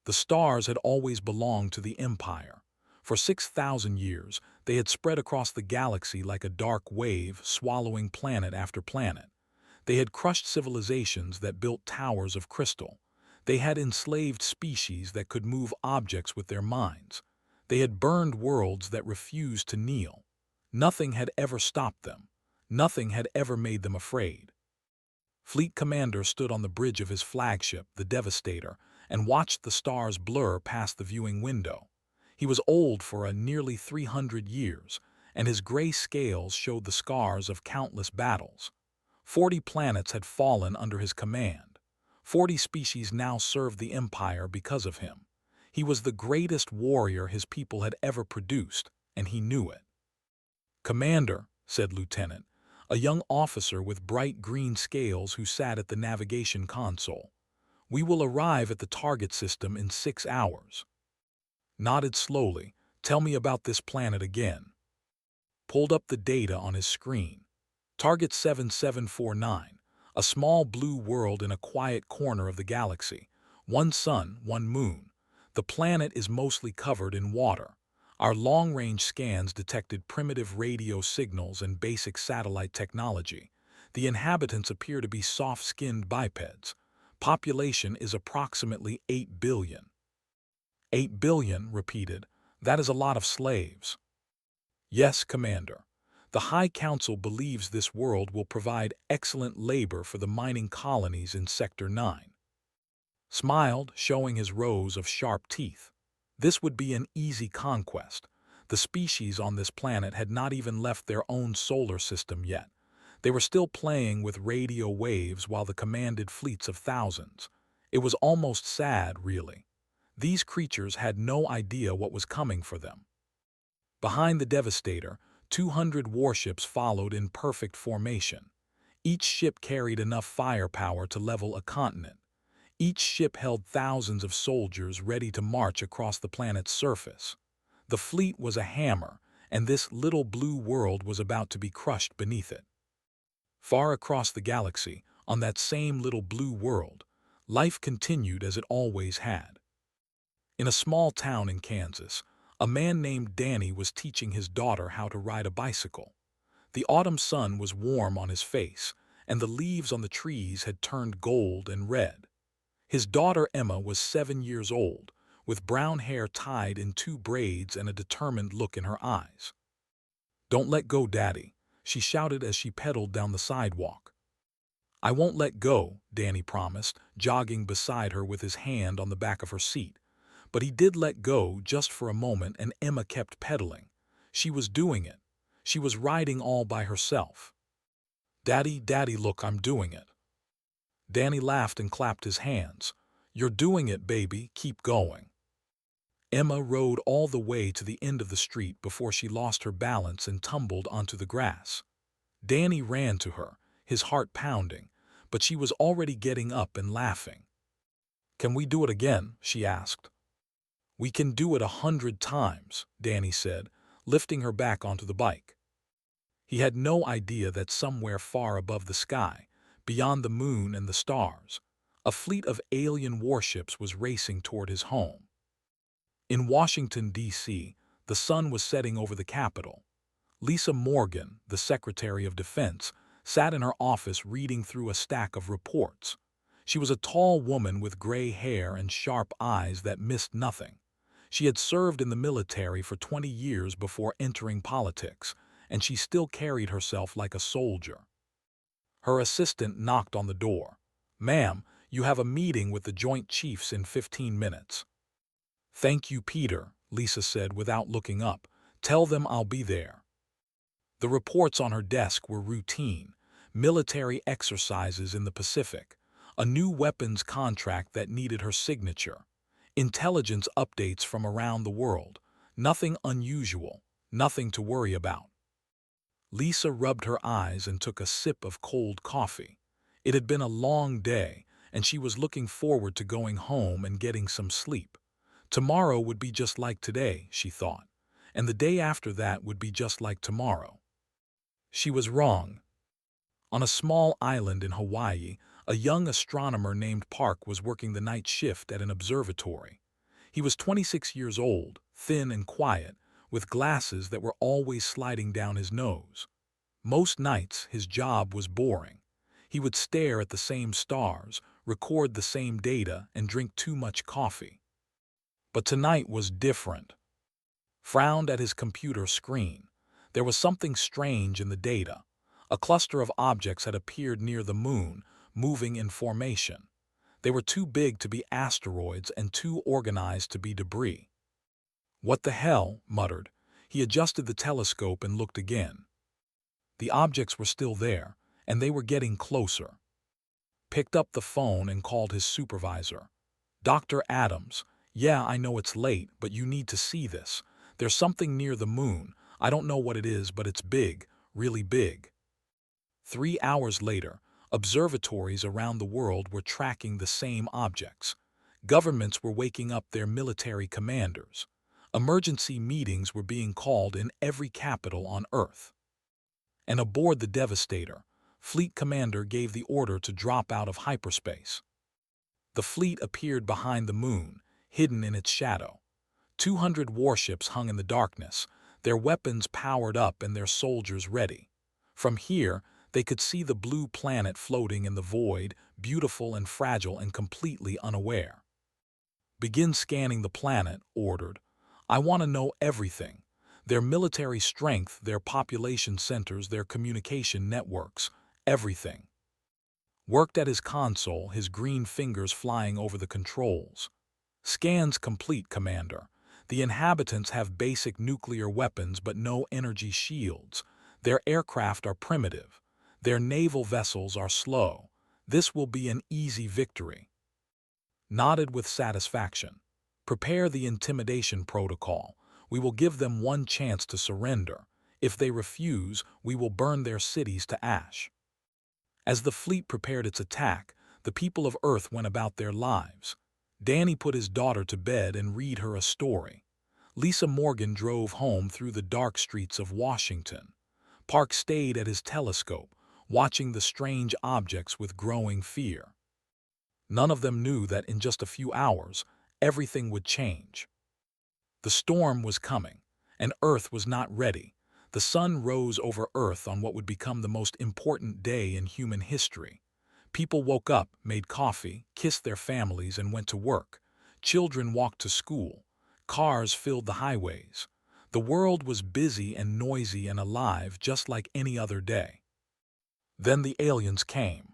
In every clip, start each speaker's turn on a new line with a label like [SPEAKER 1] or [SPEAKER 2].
[SPEAKER 1] The stars had always belonged to the Empire. For 6,000 years, they had spread across the galaxy like a dark wave, swallowing planet after planet. They had crushed civilizations that built towers of crystal. They had enslaved species that could move objects with their minds. They had burned worlds that refused to kneel. Nothing had ever stopped them. Nothing had ever made them afraid. Fleet Commander stood on the bridge of his flagship, the Devastator, and watched the stars blur past the viewing window. He was old for nearly 300 years, and his gray scales showed the scars of countless battles. 40 planets had fallen under his command. 40 species now served the Empire because of him. He was the greatest warrior his people had ever produced, and he knew it. "Commander," said Lieutenant, a young officer with bright green scales who sat at the navigation console. "We will arrive at the target system in 6 hours." Nodded slowly. "Tell me about this planet again." Pulled up the data on his screen. Target 7749, a small blue world in a quiet corner of the galaxy. 1 sun, 1 moon. The planet is mostly covered in water. Our long-range scans detected primitive radio signals and basic satellite technology. The inhabitants appear to be soft-skinned bipeds. Population is approximately 8 billion. 8 billion, repeated. That is a lot of slaves. Yes, Commander. The High Council believes this world will provide excellent labor for the mining colonies in Sector 9. Smiled, showing his rows of sharp teeth. This would be an easy conquest. The species on this planet had not even left their own solar system yet. They were still playing with radio waves while the commanded fleets of thousands. It was almost sad, really. These creatures had no idea what was coming for them. Behind the Devastator, 200 warships followed in perfect formation. Each ship carried enough firepower to level a continent. Each ship held thousands of soldiers ready to march across the planet's surface. The fleet was a hammer, and this little blue world was about to be crushed beneath it. Far across the galaxy, on that same little blue world, life continued as it always had. In a small town in Kansas, a man named Danny was teaching his daughter how to ride a bicycle. The autumn sun was warm on his face, and the leaves on the trees had turned gold and red. His daughter Emma was 7 years old, with brown hair tied in 2 braids and a determined look in her eyes. "Don't let go, Daddy," she shouted as she pedaled down the sidewalk. "I won't let go," Danny promised, jogging beside her with his hand on the back of her seat. But he did let go just for a moment, and Emma kept pedaling. She was doing it. She was riding all by herself. "Daddy, Daddy, look, I'm doing it." Danny laughed and clapped his hands. "You're doing it, baby. Keep going." Emma rode all the way to the end of the street before she lost her balance and tumbled onto the grass. Danny ran to her, his heart pounding, but she was already getting up and laughing. "Can we do it again?" she asked. "We can do it 100 times," Danny said, lifting her back onto the bike. He had no idea that somewhere far above the sky, beyond the moon and the stars, a fleet of alien warships was racing toward his home. In Washington, D.C., the sun was setting over the Capitol. Lisa Morgan, the Secretary of Defense, sat in her office reading through a stack of reports. She was a tall woman with gray hair and sharp eyes that missed nothing. She had served in the military for 20 years before entering politics, and she still carried herself like a soldier. Her assistant knocked on the door. "Ma'am, you have a meeting with the Joint Chiefs in 15 minutes." "Thank you, Peter," Lisa said without looking up. "Tell them I'll be there." The reports on her desk were routine: military exercises in the Pacific, a new weapons contract that needed her signature, intelligence updates from around the world. Nothing unusual, nothing to worry about. Lisa rubbed her eyes and took a sip of cold coffee. It had been a long day, and she was looking forward to going home and getting some sleep. Tomorrow would be just like today, she thought, and the day after that would be just like tomorrow. She was wrong. On a small island in Hawaii, a young astronomer named Park was working the night shift at an observatory. He was 26 years old, thin and quiet, with glasses that were always sliding down his nose. Most nights, his job was boring. He would stare at the same stars, record the same data, and drink too much coffee. But tonight was different. Frowned at his computer screen. There was something strange in the data. A cluster of objects had appeared near the moon, moving in formation. They were too big to be asteroids and too organized to be debris. "What the hell?" muttered. He adjusted the telescope and looked again. The objects were still there, and they were getting closer. Picked up the phone and called his supervisor. "Dr. Adams, yeah, I know it's late, but you need to see this. There's something near the moon. I don't know what it is, but it's big, really big." 3 hours later, observatories around the world were tracking the same objects. Governments were waking up their military commanders. Emergency meetings were being called in every capital on Earth. And aboard the Devastator, Fleet Commander gave the order to drop out of hyperspace. The fleet appeared behind the moon, hidden in its shadow. 200 warships hung in the darkness, their weapons powered up and their soldiers ready. From here, they could see the blue planet floating in the void, beautiful and fragile and completely unaware. "Begin scanning the planet," ordered. "I want to know everything. Their military strength, their population centers, their communication networks, everything." Worked at his console, his green fingers flying over the controls. "Scans complete, Commander. The inhabitants have basic nuclear weapons but no energy shields. Their aircraft are primitive. Their naval vessels are slow. This will be an easy victory." Nodded with satisfaction. "Prepare the intimidation protocol. We will give them one chance to surrender. If they refuse, we will burn their cities to ash." As the fleet prepared its attack, the people of Earth went about their lives. Danny put his daughter to bed and read her a story. Lisa Morgan drove home through the dark streets of Washington. Park stayed at his telescope, watching the strange objects with growing fear. None of them knew that in just a few hours, everything would change. The storm was coming, and Earth was not ready. The sun rose over Earth on what would become the most important day in human history. People woke up, made coffee, kissed their families, and went to work. Children walked to school. Cars filled the highways. The world was busy and noisy and alive just like any other day. Then the aliens came.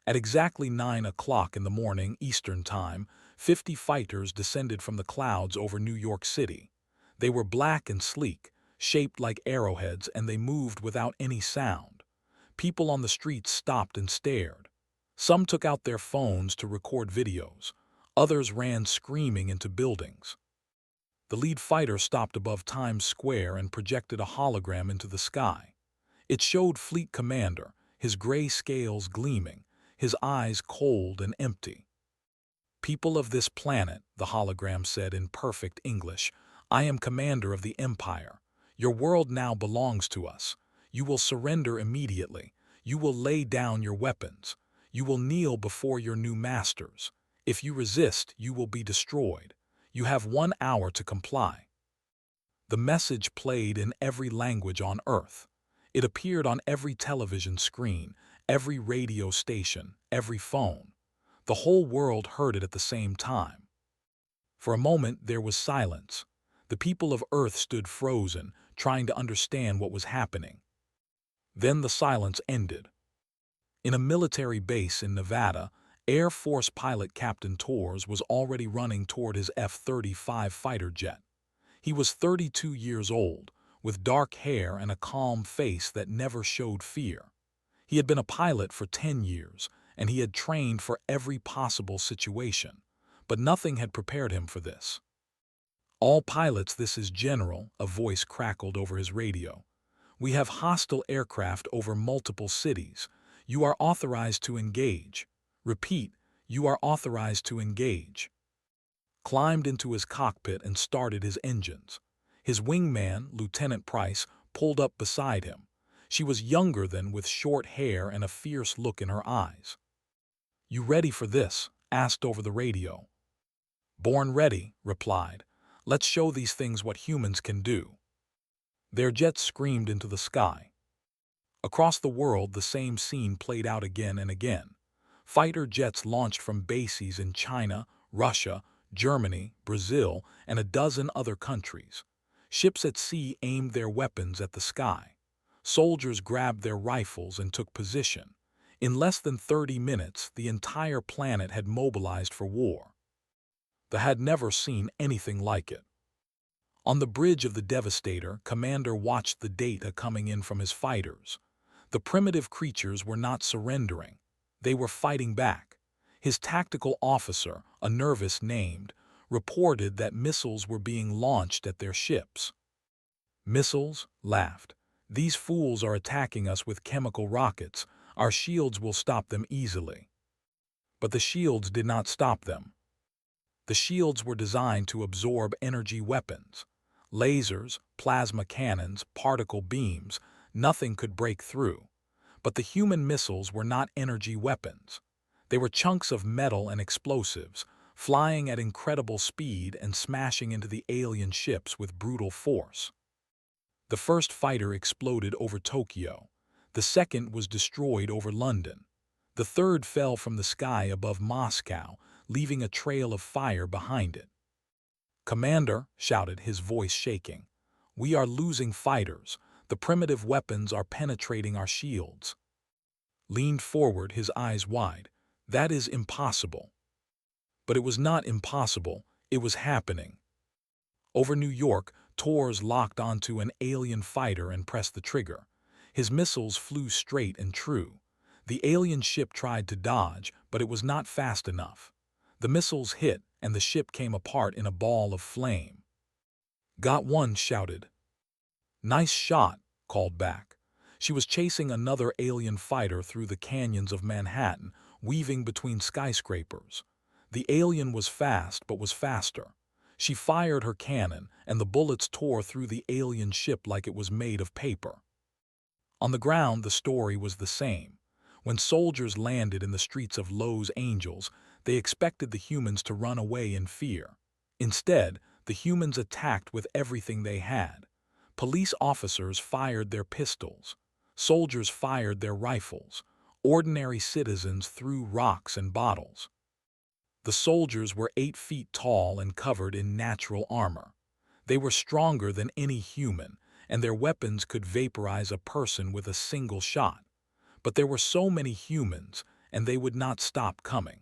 [SPEAKER 1] At exactly 9 o'clock in the morning Eastern Time, 50 fighters descended from the clouds over New York City. They were black and sleek, shaped like arrowheads, and they moved without any sound. People on the streets stopped and stared. Some took out their phones to record videos. Others ran screaming into buildings. The lead fighter stopped above Times Square and projected a hologram into the sky. It showed Fleet Commander, his gray scales gleaming, his eyes cold and empty. "People of this planet," the hologram said in perfect English, "I am commander of the Empire. Your world now belongs to us. You will surrender immediately. You will lay down your weapons. You will kneel before your new masters. If you resist, you will be destroyed. You have 1 hour to comply." The message played in every language on Earth. It appeared on every television screen, every radio station, every phone. The whole world heard it at the same time. For a moment there was silence. The people of Earth stood frozen, trying to understand what was happening. Then the silence ended. In a military base in Nevada, Air Force pilot Captain Torres was already running toward his F-35 fighter jet. He was 32 years old, with dark hair and a calm face that never showed fear. He had been a pilot for 10 years, and he had trained for every possible situation, but nothing had prepared him for this. "All pilots, this is General," a voice crackled over his radio. "We have hostile aircraft over multiple cities. You are authorized to engage. Repeat, you are authorized to engage." Climbed into his cockpit and started his engines. His wingman, Lieutenant Price, pulled up beside him. She was younger than, with short hair and a fierce look in her eyes. "You ready for this?" asked over the radio. Born ready, replied. Let's show these things what humans can do. Their jets screamed into the sky. Across the world, the same scene played out again and again. Fighter jets launched from bases in China, Russia, Germany, Brazil, and a dozen other countries. Ships at sea aimed their weapons at the sky. Soldiers grabbed their rifles and took position. In less than 30 minutes, the entire planet had mobilized for war. They had never seen anything like it. On the bridge of the Devastator, Commander watched the data coming in from his fighters. The primitive creatures were not surrendering. They were fighting back. His tactical officer, a nervous named, reported that missiles were being launched at their ships. Missiles? Laughed. These fools are attacking us with chemical rockets. Our shields will stop them easily. But the shields did not stop them. The shields were designed to absorb energy weapons. Lasers, plasma cannons, particle beams, nothing could break through. But the human missiles were not energy weapons. They were chunks of metal and explosives, flying at incredible speed and smashing into the alien ships with brutal force. The first fighter exploded over Tokyo. The second was destroyed over London. The third fell from the sky above Moscow, leaving a trail of fire behind it. Commander, shouted, his voice shaking, we are losing fighters. The primitive weapons are penetrating our shields. Leaned forward, his eyes wide. That is impossible. But it was not impossible, it was happening. Over New York, Torres locked onto an alien fighter and pressed the trigger. His missiles flew straight and true. The alien ship tried to dodge, but it was not fast enough. The missiles hit, and the ship came apart in a ball of flame. Got one, shouted. Nice shot, called back. She was chasing another alien fighter through the canyons of Manhattan, weaving between skyscrapers. The alien was fast, but was faster. She fired her cannon, and the bullets tore through the alien ship like it was made of paper. On the ground, the story was the same. When soldiers landed in the streets of Los Angeles, they expected the humans to run away in fear. Instead, the humans attacked with everything they had. Police officers fired their pistols. Soldiers fired their rifles. Ordinary citizens threw rocks and bottles. The soldiers were 8 feet tall and covered in natural armor. They were stronger than any human, and their weapons could vaporize a person with a single shot. But there were so many humans, and they would not stop coming.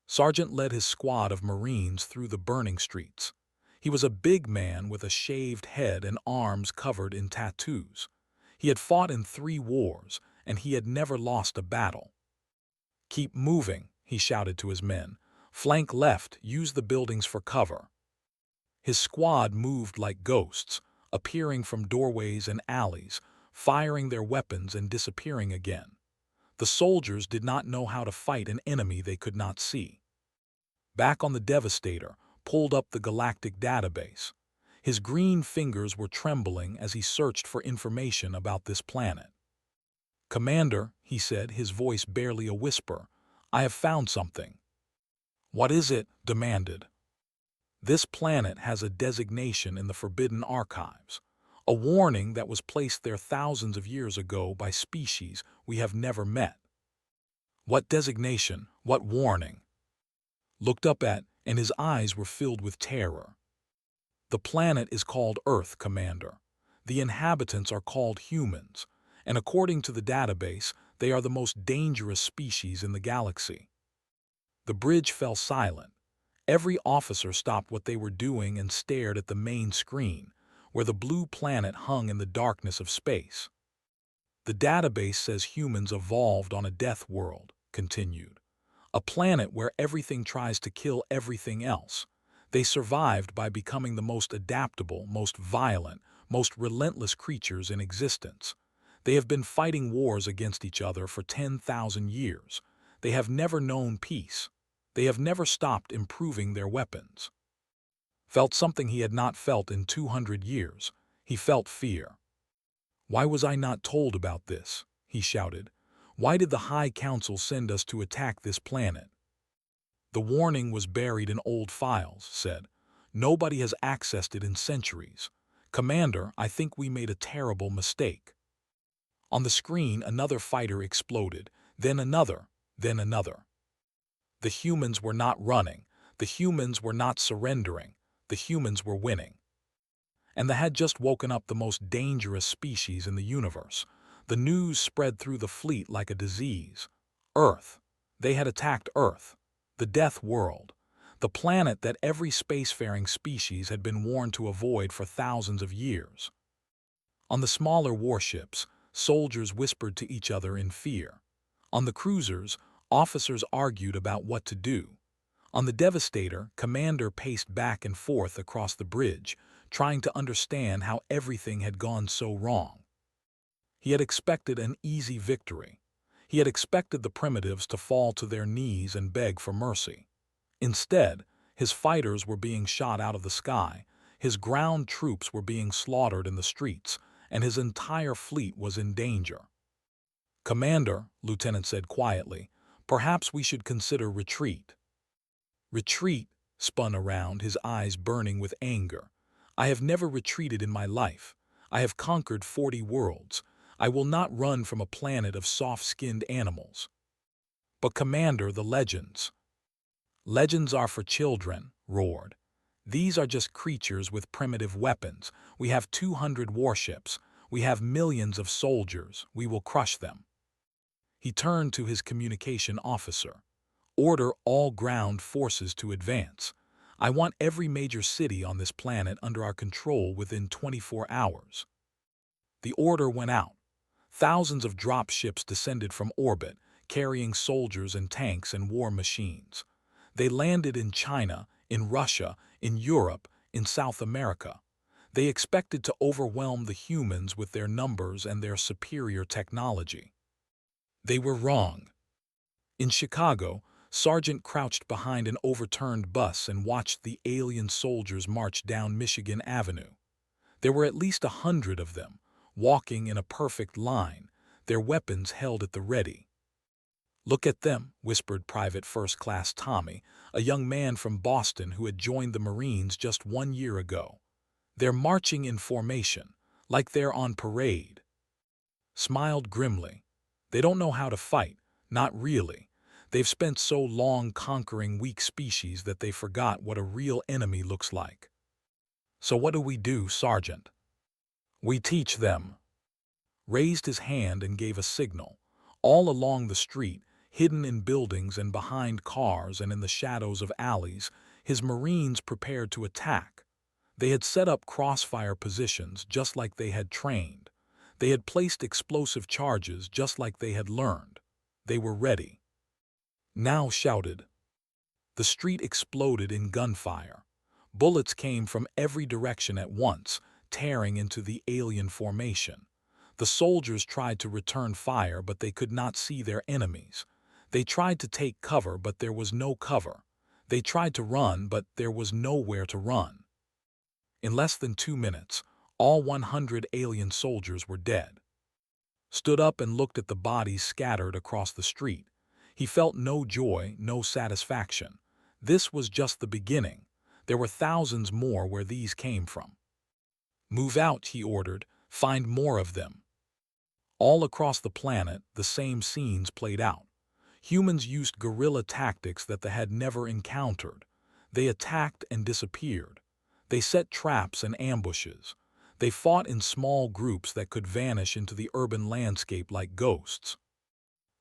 [SPEAKER 1] Sergeant led his squad of Marines through the burning streets. He was a big man with a shaved head and arms covered in tattoos. He had fought in 3 wars, and he had never lost a battle. Keep moving, he shouted to his men. Flank left, use the buildings for cover. His squad moved like ghosts, appearing from doorways and alleys, firing their weapons and disappearing again. The soldiers did not know how to fight an enemy they could not see. Back on the Devastator, pulled up the Galactic database. His green fingers were trembling as he searched for information about this planet. Commander, he said, his voice barely a whisper, I have found something. What is it? Demanded. This planet has a designation in the Forbidden Archives, a warning that was placed there thousands of years ago by species we have never met. What designation? What warning? Looked up at, and his eyes were filled with terror. The planet is called Earth, Commander. The inhabitants are called humans, and according to the database, they are the most dangerous species in the galaxy. The bridge fell silent. Every officer stopped what they were doing and stared at the main screen, where the blue planet hung in the darkness of space. The database says humans evolved on a death world, continued. A planet where everything tries to kill everything else. They survived by becoming the most adaptable, most violent, most relentless creatures in existence. They have been fighting wars against each other for 10,000 years. They have never known peace. They have never stopped improving their weapons. Felt something he had not felt in 200 years. He felt fear. Why was I not told about this? He shouted. Why did the High Council send us to attack this planet? The warning was buried in old files, said. Nobody has accessed it in centuries. Commander, I think we made a terrible mistake. On the screen, another fighter exploded, then another, then another. The humans were not running. The humans were not surrendering. The humans were winning. And they had just woken up the most dangerous species in the universe. The news spread through the fleet like a disease. Earth. They had attacked Earth. The death world. The planet that every spacefaring species had been warned to avoid for thousands of years. On the smaller warships, soldiers whispered to each other in fear. On the cruisers, officers argued about what to do. On the Devastator, Commander paced back and forth across the bridge, trying to understand how everything had gone so wrong. He had expected an easy victory. He had expected the primitives to fall to their knees and beg for mercy. Instead, his fighters were being shot out of the sky, his ground troops were being slaughtered in the streets, and his entire fleet was in danger. Commander, Lieutenant said quietly, perhaps we should consider retreat. Retreat, spun around, his eyes burning with anger. I have never retreated in my life. I have conquered 40 worlds. I will not run from a planet of soft-skinned animals. But Commander, the legends. Legends are for children, roared. These are just creatures with primitive weapons. We have 200 warships. We have millions of soldiers. We will crush them. He turned to his communication officer. Order all ground forces to advance. I want every major city on this planet under our control within 24 hours. The order went out. Thousands of drop ships descended from orbit, carrying soldiers and tanks and war machines. They landed in China, in Russia, in Europe, in South America. They expected to overwhelm the humans with their numbers and their superior technology. They were wrong. In Chicago, Sergeant crouched behind an overturned bus and watched the alien soldiers march down Michigan Avenue. There were at least 100 of them, walking in a perfect line, their weapons held at the ready. Look at them, whispered Private First Class Tommy, a young man from Boston who had joined the Marines just 1 year ago. They're marching in formation, like they're on parade. Smiled grimly. They don't know how to fight, not really. They've spent so long conquering weak species that they forgot what a real enemy looks like. So what do we do, Sergeant? We teach them. Raised his hand and gave a signal. All along the street, hidden in buildings and behind cars and in the shadows of alleys, his Marines prepared to attack. They had set up crossfire positions just like they had trained. They had placed explosive charges just like they had learned. They were ready. Now shouted. The street exploded in gunfire. Bullets came from every direction at once, tearing into the alien formation. The soldiers tried to return fire, but they could not see their enemies. They tried to take cover, but there was no cover. They tried to run, but there was nowhere to run. In less than 2 minutes, all 100 alien soldiers were dead. Stood up and looked at the bodies scattered across the street. He felt no joy, no satisfaction. This was just the beginning. There were thousands more where these came from. Move out, he ordered. Find more of them. All across the planet, the same scenes played out. Humans used guerrilla tactics that they had never encountered. They attacked and disappeared. They set traps and ambushes. They fought in small groups that could vanish into the urban landscape like ghosts.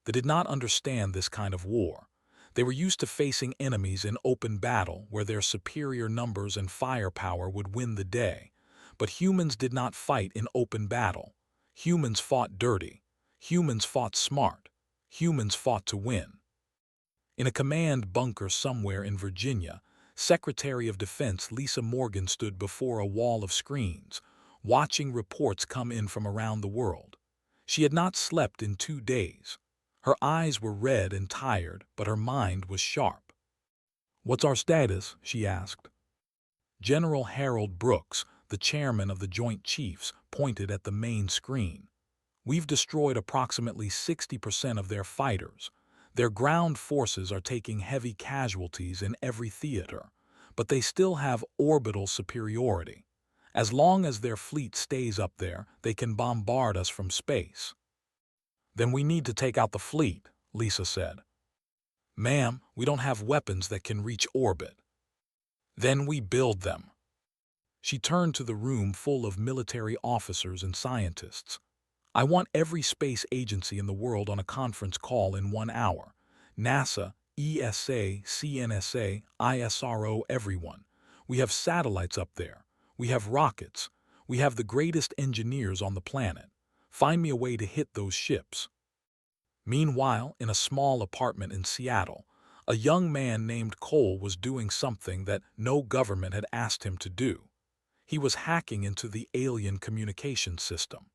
[SPEAKER 1] They did not understand this kind of war. They were used to facing enemies in open battle where their superior numbers and firepower would win the day. But humans did not fight in open battle. Humans fought dirty. Humans fought smart. Humans fought to win. In a command bunker somewhere in Virginia, Secretary of Defense Lisa Morgan stood before a wall of screens, watching reports come in from around the world. She had not slept in 2 days. Her eyes were red and tired, but her mind was sharp. "What's our status?" she asked. General Harold Brooks, the chairman of the Joint Chiefs, pointed at the main screen. "We've destroyed approximately 60% of their fighters. Their ground forces are taking heavy casualties in every theater, but they still have orbital superiority. As long as their fleet stays up there, they can bombard us from space. Then we need to take out the fleet, Lisa said. Ma'am, we don't have weapons that can reach orbit. Then we build them. She turned to the room full of military officers and scientists. I want every space agency in the world on a conference call in 1 hour. NASA, ESA, CNSA, ISRO, everyone. We have satellites up there. We have rockets. We have the greatest engineers on the planet. Find me a way to hit those ships. Meanwhile, in a small apartment in Seattle, a young man named Cole was doing something that no government had asked him to do. He was hacking into the alien communication system.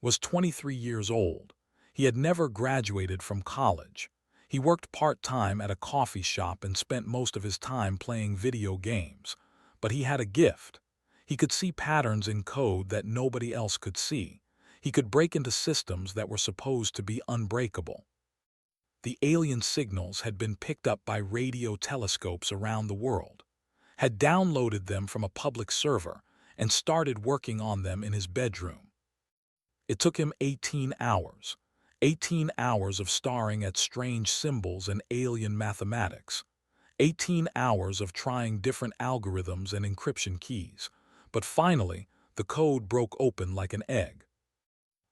[SPEAKER 1] Was 23 years old. He had never graduated from college. He worked part-time at a coffee shop and spent most of his time playing video games. But he had a gift. He could see patterns in code that nobody else could see. He could break into systems that were supposed to be unbreakable. The alien signals had been picked up by radio telescopes around the world, had downloaded them from a public server, and started working on them in his bedroom. It took him 18 hours. 18 hours of staring at strange symbols and alien mathematics. 18 hours of trying different algorithms and encryption keys. But finally, the code broke open like an egg.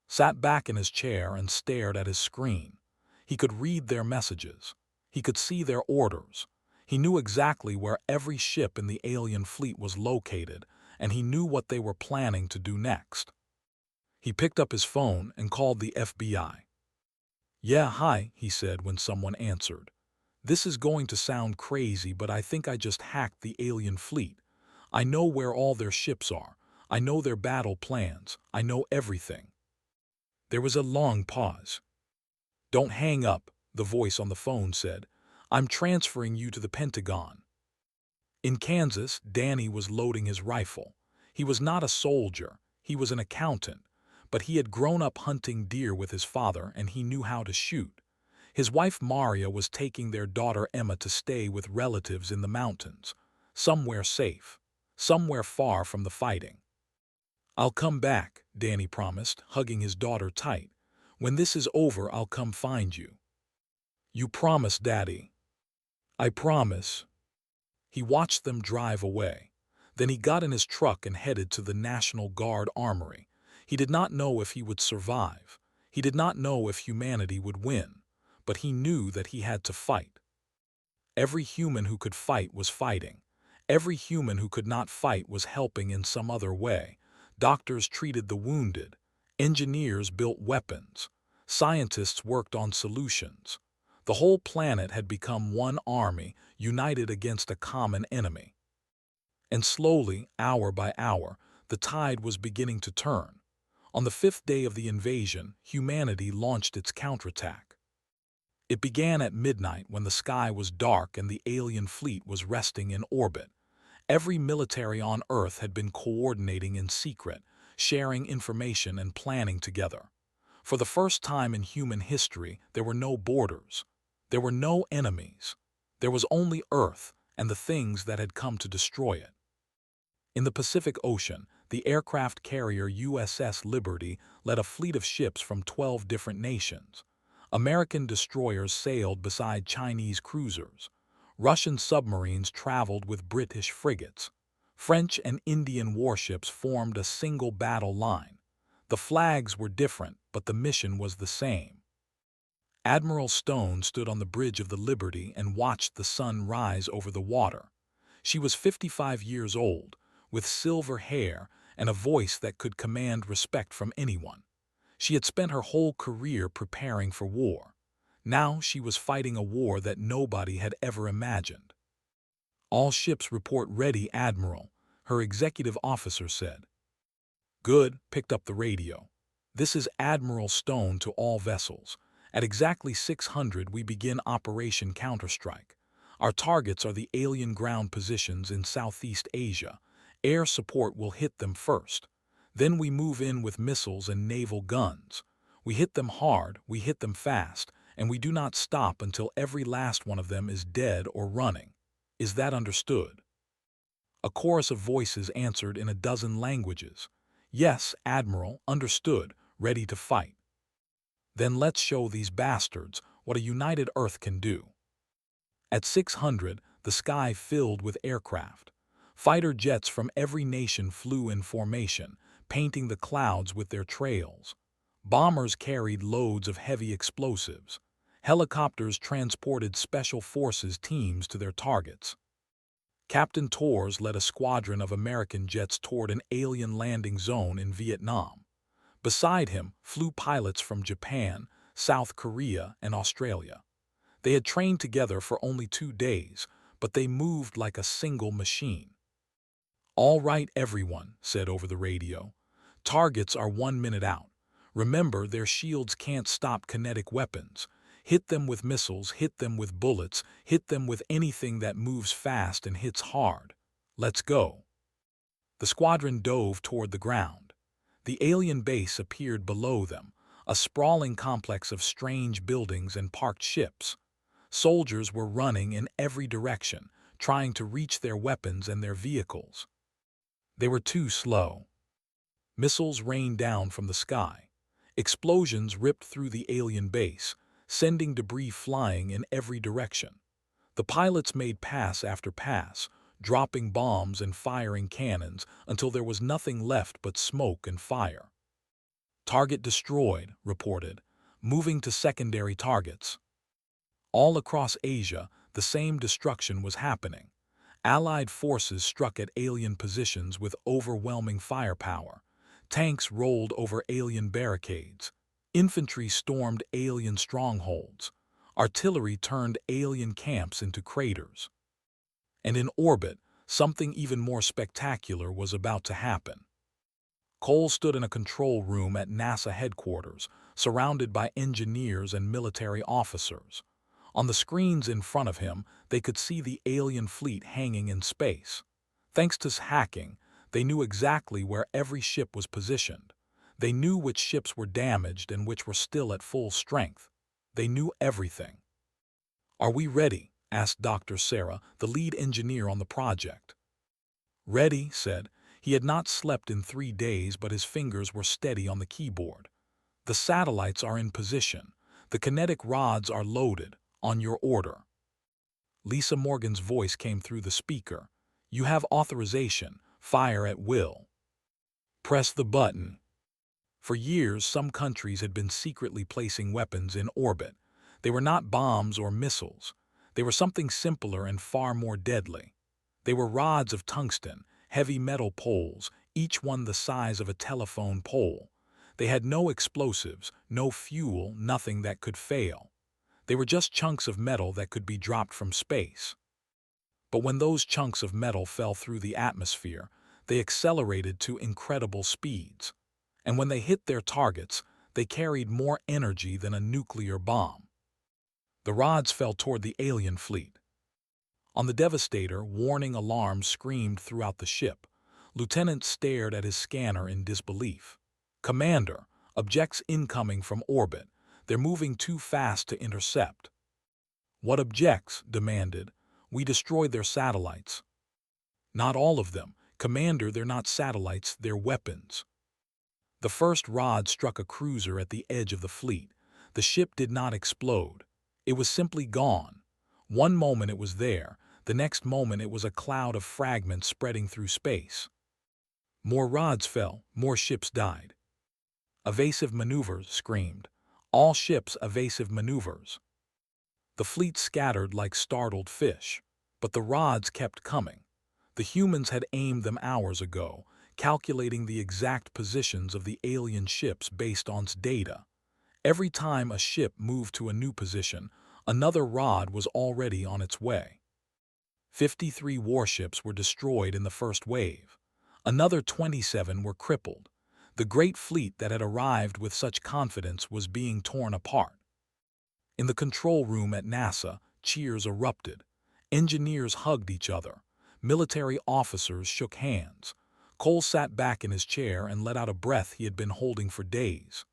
[SPEAKER 1] Sat back in his chair and stared at his screen. He could read their messages. He could see their orders. He knew exactly where every ship in the alien fleet was located, and he knew what they were planning to do next. He picked up his phone and called the FBI. Yeah, hi, he said when someone answered. This is going to sound crazy, but I think I just hacked the alien fleet. I know where all their ships are. I know their battle plans. I know everything. There was a long pause. Don't hang up, the voice on the phone said. I'm transferring you to the Pentagon. In Kansas, Danny was loading his rifle. He was not a soldier. He was an accountant. But he had grown up hunting deer with his father, and he knew how to shoot. His wife Maria was taking their daughter Emma to stay with relatives in the mountains, somewhere safe, somewhere far from the fighting. I'll come back, Danny promised, hugging his daughter tight. When this is over, I'll come find you. You promise, Daddy. I promise. He watched them drive away. Then he got in his truck and headed to the National Guard Armory. He did not know if he would survive. He did not know if humanity would win. But he knew that he had to fight. Every human who could fight was fighting. Every human who could not fight was helping in some other way. Doctors treated the wounded. Engineers built weapons. Scientists worked on solutions. The whole planet had become one army, united against a common enemy. And slowly, hour by hour, the tide was beginning to turn. On the 5th day of the invasion, humanity launched its counterattack. It began at midnight when the sky was dark and the alien fleet was resting in orbit. Every military on Earth had been coordinating in secret, sharing information and planning together. For the first time in human history, there were no borders. There were no enemies. There was only Earth and the things that had come to destroy it. In the Pacific Ocean, the aircraft carrier USS Liberty led a fleet of ships from 12 different nations. American destroyers sailed beside Chinese cruisers. Russian submarines traveled with British frigates. French and Indian warships formed a single battle line. The flags were different, but the mission was the same. Admiral Stone stood on the bridge of the Liberty and watched the sun rise over the water. She was 55 years old, with silver hair and a voice that could command respect from anyone. She had spent her whole career preparing for war. Now she was fighting a war that nobody had ever imagined. All ships report ready, Admiral, her executive officer said. Good, picked up the radio. This is Admiral Stone to all vessels. At exactly 600 we begin Operation Counterstrike. Our targets are the alien ground positions in Southeast Asia. Air support will hit them first. Then we move in with missiles and naval guns. We hit them hard, we hit them fast, and we do not stop until every last one of them is dead or running. Is that understood?" A chorus of voices answered in a dozen languages. "Yes, Admiral, understood, ready to fight." "Then let's show these bastards what a united Earth can do." At 600, the sky filled with aircraft. Fighter jets from every nation flew in formation, painting the clouds with their trails. Bombers carried loads of heavy explosives. Helicopters transported special forces teams to their targets. Captain Torres led a squadron of American jets toward an alien landing zone in Vietnam. Beside him flew pilots from Japan, South Korea, and Australia. They had trained together for only 2 days, but they moved like a single machine. "All right, everyone," said over the radio. "Targets are 1 minute out. Remember, their shields can't stop kinetic weapons. Hit them with missiles, hit them with bullets, hit them with anything that moves fast and hits hard. Let's go." The squadron dove toward the ground. The alien base appeared below them, a sprawling complex of strange buildings and parked ships. Soldiers were running in every direction, trying to reach their weapons and their vehicles. They were too slow. Missiles rained down from the sky. Explosions ripped through the alien base, sending debris flying in every direction. The pilots made pass after pass, dropping bombs and firing cannons until there was nothing left but smoke and fire. "Target destroyed," reported, moving to secondary targets. All across Asia, the same destruction was happening. Allied forces struck at alien positions with overwhelming firepower. Tanks rolled over alien barricades. Infantry stormed alien strongholds. Artillery turned alien camps into craters. And in orbit, something even more spectacular was about to happen. Cole stood in a control room at NASA headquarters, surrounded by engineers and military officers. On the screens in front of him, they could see the alien fleet hanging in space. Thanks to hacking, they knew exactly where every ship was positioned. They knew which ships were damaged and which were still at full strength. They knew everything. "Are we ready?" asked Dr. Sarah, the lead engineer on the project. "Ready," said. He had not slept in 3 days, but his fingers were steady on the keyboard. "The satellites are in position. The kinetic rods are loaded. On your order." Lisa Morgan's voice came through the speaker. "You have authorization. Fire at will. Press the button." For years, some countries had been secretly placing weapons in orbit. They were not bombs or missiles. They were something simpler and far more deadly. They were rods of tungsten, heavy metal poles, each one the size of a telephone pole. They had no explosives, no fuel, nothing that could fail. They were just chunks of metal that could be dropped from space. But when those chunks of metal fell through the atmosphere, they accelerated to incredible speeds. And when they hit their targets, they carried more energy than a nuclear bomb. The rods fell toward the alien fleet. On the Devastator, warning alarms screamed throughout the ship. Lieutenant stared at his scanner in disbelief. "Commander, objects incoming from orbit. They're moving too fast to intercept." "What objects?" demanded. "We destroyed their satellites." "Not all of them. Commander, they're not satellites, they're weapons." The first rod struck a cruiser at the edge of the fleet. The ship did not explode. It was simply gone. One moment it was there, the next moment it was a cloud of fragments spreading through space. More rods fell, more ships died. "Evasive maneuvers," screamed. "All ships evasive maneuvers." The fleet scattered like startled fish. But the rods kept coming. The humans had aimed them hours ago, calculating the exact positions of the alien ships based on data. Every time a ship moved to a new position, another rod was already on its way. 53 warships were destroyed in the first wave. Another 27 were crippled. The great fleet that had arrived with such confidence was being torn apart. In the control room at NASA, cheers erupted. Engineers hugged each other. Military officers shook hands. Cole sat back in his chair and let out a breath he had been holding for days.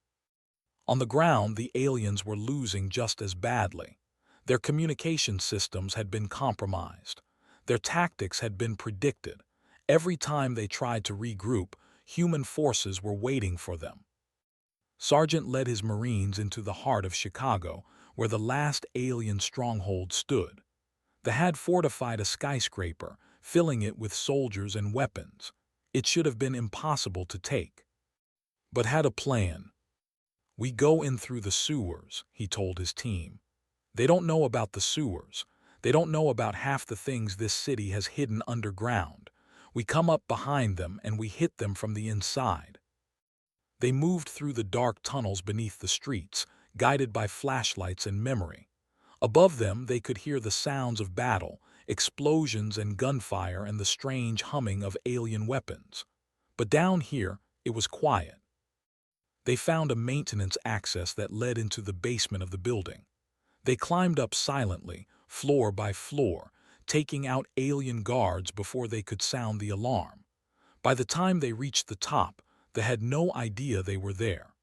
[SPEAKER 1] On the ground, the aliens were losing just as badly. Their communication systems had been compromised. Their tactics had been predicted. Every time they tried to regroup, human forces were waiting for them. Sargent led his Marines into the heart of Chicago, where the last alien stronghold stood. They had fortified a skyscraper, filling it with soldiers and weapons. It should have been impossible to take, but had a plan. "We go in through the sewers," he told his team. "They don't know about the sewers. They don't know about half the things this city has hidden underground. We come up behind them and we hit them from the inside." They moved through the dark tunnels beneath the streets, guided by flashlights and memory. Above them, they could hear the sounds of battle, explosions and gunfire and the strange humming of alien weapons. But down here, it was quiet. They found a maintenance access that led into the basement of the building. They climbed up silently, floor by floor, taking out alien guards before they could sound the alarm. By the time they reached the top, they had no idea they were there.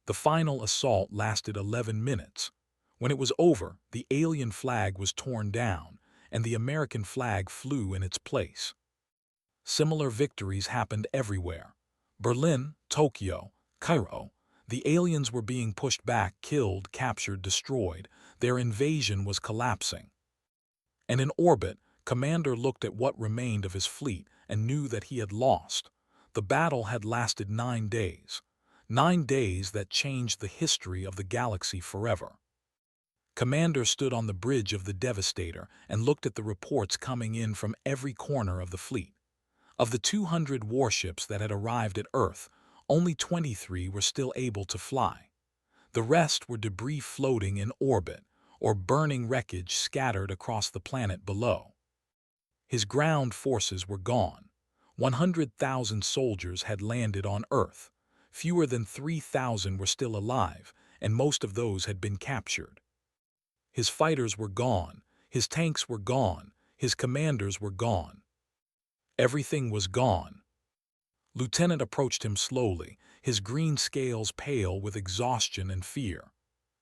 [SPEAKER 1] The final assault lasted 11 minutes. When it was over, the alien flag was torn down, and the American flag flew in its place. Similar victories happened everywhere. Berlin, Tokyo, Cairo. The aliens were being pushed back, killed, captured, destroyed. Their invasion was collapsing. And in orbit, Commander looked at what remained of his fleet and knew that he had lost. The battle had lasted 9 days. 9 days that changed the history of the galaxy forever. Commander stood on the bridge of the Devastator and looked at the reports coming in from every corner of the fleet. Of the 200 warships that had arrived at Earth, only 23 were still able to fly. The rest were debris floating in orbit or burning wreckage scattered across the planet below. His ground forces were gone. 100,000 soldiers had landed on Earth. Fewer than 3,000 were still alive, and most of those had been captured. His fighters were gone, his tanks were gone, his commanders were gone. Everything was gone. Lieutenant approached him slowly, his green scales pale with exhaustion and fear.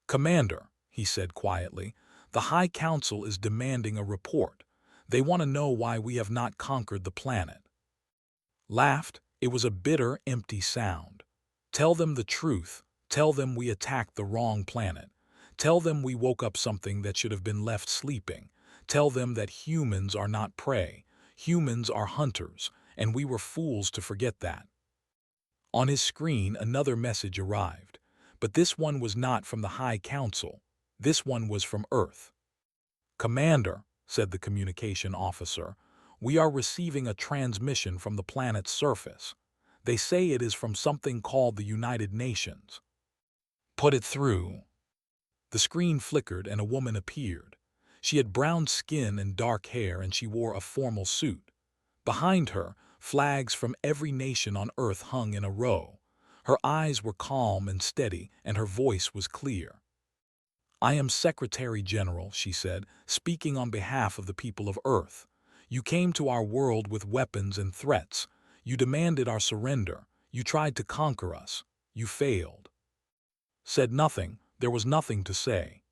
[SPEAKER 1] "Commander," he said quietly, "the High Council is demanding a report. They want to know why we have not conquered the planet." Laughed. It was a bitter, empty sound. "Tell them the truth. Tell them we attacked the wrong planet. Tell them we woke up something that should have been left sleeping. Tell them that humans are not prey. Humans are hunters, and we were fools to forget that." On his screen, another message arrived. But this one was not from the High Council. This one was from Earth. "Commander," said the communication officer, "we are receiving a transmission from the planet's surface. They say it is from something called the United Nations." "Put it through." The screen flickered and a woman appeared. She had brown skin and dark hair, and she wore a formal suit. Behind her, flags from every nation on Earth hung in a row. Her eyes were calm and steady, and her voice was clear. "I am Secretary General," she said, "speaking on behalf of the people of Earth. You came to our world with weapons and threats. You demanded our surrender. You tried to conquer us. You failed." Said nothing. There was nothing to say.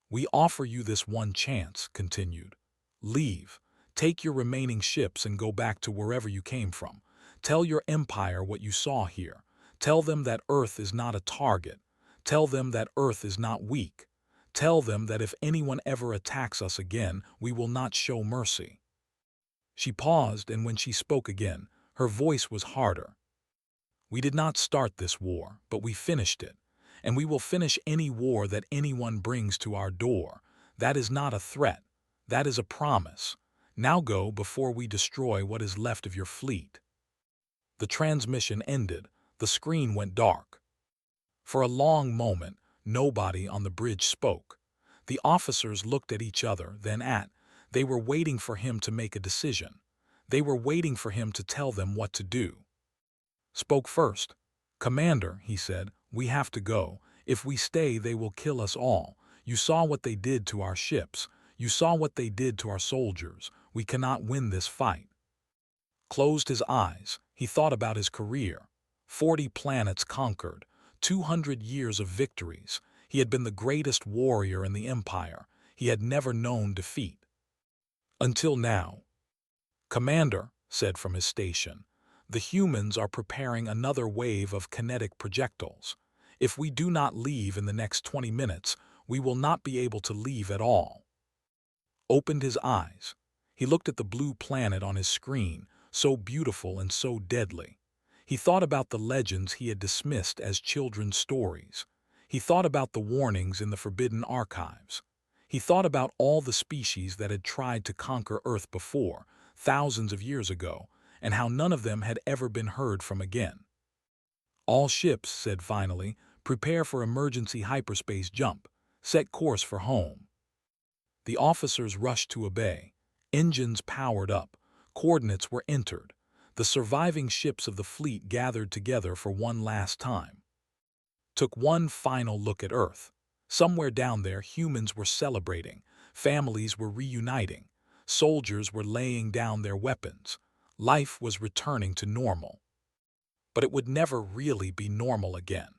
[SPEAKER 1] "We offer you this one chance," continued. "Leave. Take your remaining ships and go back to wherever you came from. Tell your empire what you saw here. Tell them that Earth is not a target. Tell them that Earth is not weak. Tell them that if anyone ever attacks us again, we will not show mercy." She paused, and when she spoke again, her voice was harder. "We did not start this war, but we finished it. And we will finish any war that anyone brings to our door. That is not a threat. That is a promise. Now go before we destroy what is left of your fleet." The transmission ended. The screen went dark. For a long moment, nobody on the bridge spoke. The officers looked at each other, then they were waiting for him to make a decision. They were waiting for him to tell them what to do. Spoke first. "Commander," he said, "we have to go. If we stay, they will kill us all. You saw what they did to our ships. You saw what they did to our soldiers. We cannot win this fight." Closed his eyes. He thought about his career. 40 planets conquered, 200 years of victories. He had been the greatest warrior in the Empire. He had never known defeat. Until now. "Commander," said from his station, "the humans are preparing another wave of kinetic projectiles. If we do not leave in the next 20 minutes, we will not be able to leave at all." Opened his eyes. He looked at the blue planet on his screen, so beautiful and so deadly. He thought about the legends he had dismissed as children's stories. He thought about the warnings in the forbidden archives. He thought about all the species that had tried to conquer Earth before, thousands of years ago, and how none of them had ever been heard from again. "All ships," said finally, "prepare for emergency hyperspace jump. Set course for home." The officers rushed to obey. Engines powered up. Coordinates were entered. The surviving ships of the fleet gathered together for one last time. Took one final look at Earth. Somewhere down there, humans were celebrating. Families were reuniting. Soldiers were laying down their weapons. Life was returning to normal. But it would never really be normal again,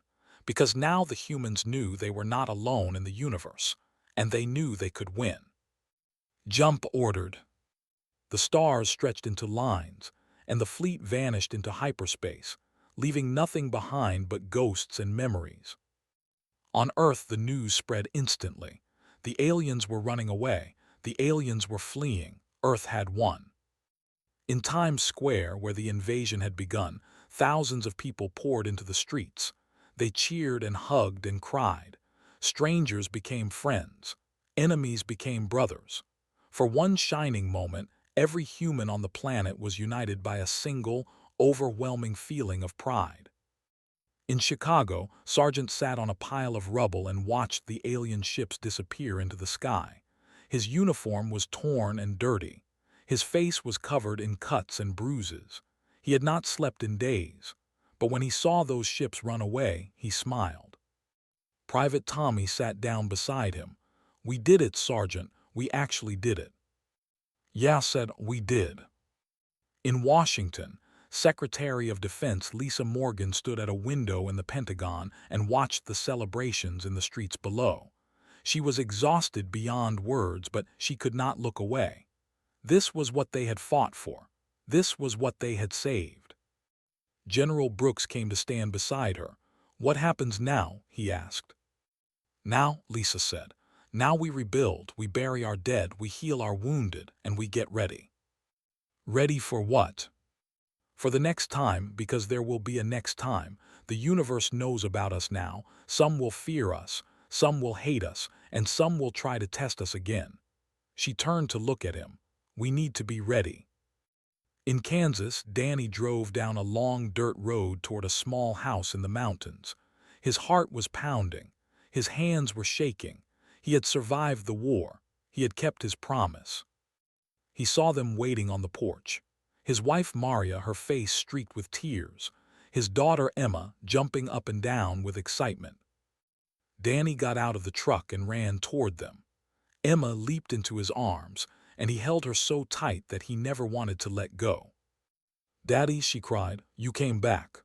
[SPEAKER 1] because now the humans knew they were not alone in the universe, and they knew they could win. "Jump," ordered. The stars stretched into lines, and the fleet vanished into hyperspace, leaving nothing behind but ghosts and memories. On Earth, the news spread instantly. The aliens were running away. The aliens were fleeing. Earth had won. In Times Square, where the invasion had begun, thousands of people poured into the streets. They cheered and hugged and cried. Strangers became friends. Enemies became brothers. For one shining moment, every human on the planet was united by a single, overwhelming feeling of pride. In Chicago, Sargent sat on a pile of rubble and watched the alien ships disappear into the sky. His uniform was torn and dirty. His face was covered in cuts and bruises. He had not slept in days, but when he saw those ships run away, he smiled. Private Tommy sat down beside him. "We did it, Sergeant. We actually did it." "Yeah," said, "we did." In Washington, Secretary of Defense Lisa Morgan stood at a window in the Pentagon and watched the celebrations in the streets below. She was exhausted beyond words, but she could not look away. This was what they had fought for. This was what they had saved. General Brooks came to stand beside her. "What happens now?" he asked. "Now," Lisa said, "now we rebuild, we bury our dead, we heal our wounded, and we get ready." Ready for what? For the next time, because there will be a next time. The universe knows about us now. Some will fear us, some will hate us, and some will try to test us again. She turned to look at him. "We need to be ready." In Kansas, Danny drove down a long dirt road toward a small house in the mountains. His heart was pounding. His hands were shaking. He had survived the war. He had kept his promise. He saw them waiting on the porch. His wife Maria, her face streaked with tears. His daughter Emma, jumping up and down with excitement. Danny got out of the truck and ran toward them. Emma leaped into his arms, and he held her so tight that he never wanted to let go. "Daddy," she cried, "you came back."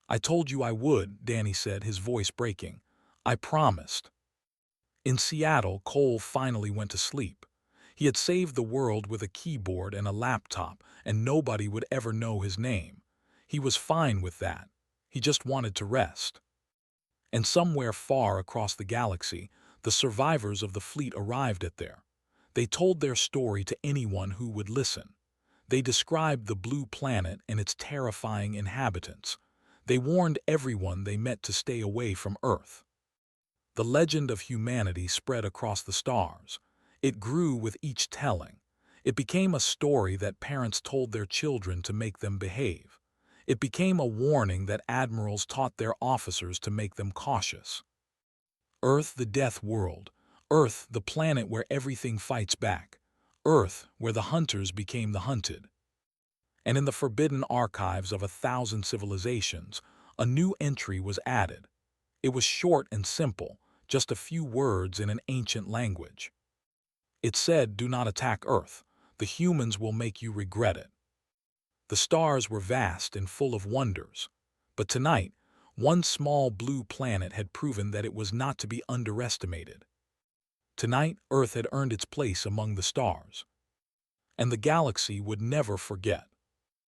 [SPEAKER 1] "I told you I would," Danny said, his voice breaking. "I promised." In Seattle, Cole finally went to sleep. He had saved the world with a keyboard and a laptop, and nobody would ever know his name. He was fine with that. He just wanted to rest. And somewhere far across the galaxy, the survivors of the fleet arrived at there. They told their story to anyone who would listen. They described the blue planet and its terrifying inhabitants. They warned everyone they met to stay away from Earth. The legend of humanity spread across the stars. It grew with each telling. It became a story that parents told their children to make them behave. It became a warning that admirals taught their officers to make them cautious. Earth, the death world. Earth, the planet where everything fights back. Earth, where the hunters became the hunted. And in the forbidden archives of 1,000 civilizations, a new entry was added. It was short and simple, just a few words in an ancient language. It said, "Do not attack Earth. The humans will make you regret it." The stars were vast and full of wonders. But tonight, One small blue planet had proven that it was not to be underestimated. Tonight, Earth had earned its place among the stars. And the galaxy would never forget.